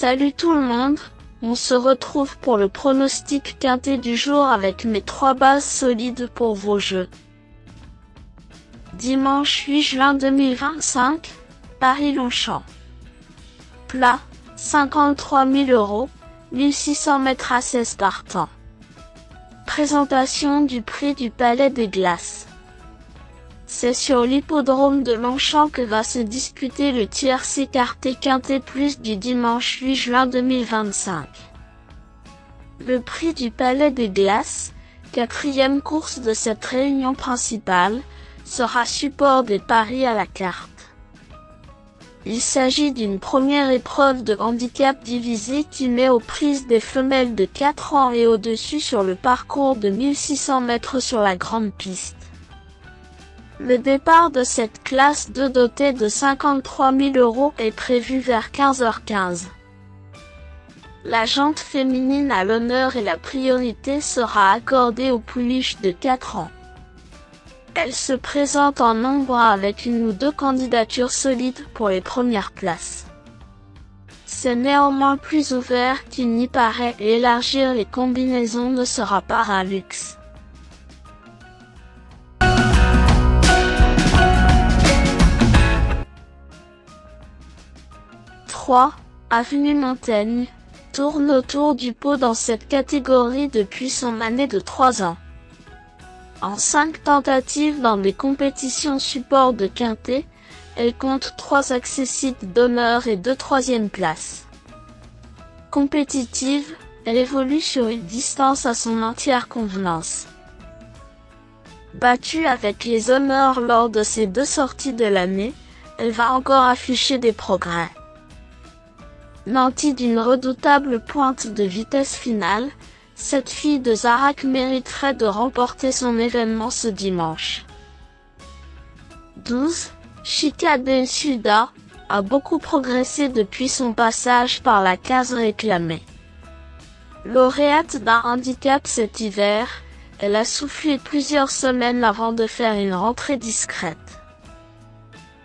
Salut tout le monde, on se retrouve pour le pronostic quintet du jour avec mes 3 bases solides pour vos jeux. Dimanche 8 juin 2025, Paris-Longchamp. Plat, 53 000 €, 1600 mètres à 16 partants. Présentation du prix du Palais des Glaces. C'est sur l'hippodrome de Longchamp que va se disputer le tiercé quartet quintet plus du dimanche 8 juin 2025. Le prix du Palais des Glaces, 4e course de cette réunion principale, sera support des paris à la carte. Il s'agit d'une première épreuve de handicap divisé qui met aux prises des femelles de 4 ans et au-dessus sur le parcours de 1600 mètres sur la grande piste. Le départ de cette classe 2 dotée de 53 000 € est prévu vers 15h15. La jante féminine à l'honneur et la priorité sera accordée aux pouliches de 4 ans. Elle se présente en nombre avec 1 ou 2 candidatures solides pour les premières places. C'est néanmoins plus ouvert qu'il n'y paraît et élargir les combinaisons ne sera pas un luxe. Avenue Montaigne, tourne autour du pot dans cette catégorie depuis son année de 3 ans. En 5 tentatives dans des compétitions support de quintet, elle compte 3 accessites d'honneur et 2 troisièmes places. Compétitive, elle évolue sur une distance à son entière convenance. Battue avec les honneurs lors de ses 2 sorties de l'année, elle va encore afficher des progrès. Nantie d'une redoutable pointe de vitesse finale, cette fille de Zarak mériterait de remporter son événement ce dimanche. 12. Chica del Suda a beaucoup progressé depuis son passage par la case réclamée. Lauréate d'un handicap cet hiver, elle a soufflé plusieurs semaines avant de faire une rentrée discrète.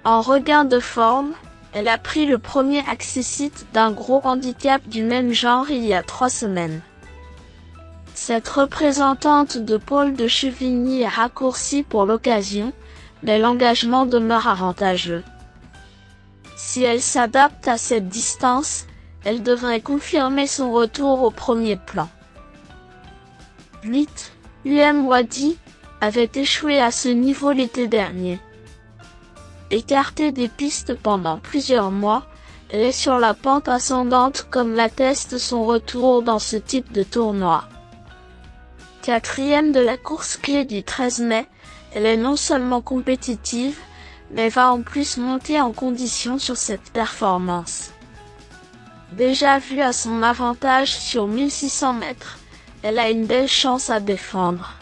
En regain de forme, elle a pris le premier accessite d'un gros handicap du même genre il y a 3 semaines. Cette représentante de Paul de Chevigny est raccourcie pour l'occasion, mais l'engagement demeure avantageux. Si elle s'adapte à cette distance, elle devrait confirmer son retour au premier plan. 8. UM Wadi avait échoué à ce niveau l'été dernier. Écartée des pistes pendant plusieurs mois, elle est sur la pente ascendante comme l'atteste son retour dans ce type de tournoi. 4e de la course clé du 13 mai, elle est non seulement compétitive, mais va en plus monter en condition sur cette performance. Déjà vue à son avantage sur 1600 mètres, elle a une belle chance à défendre.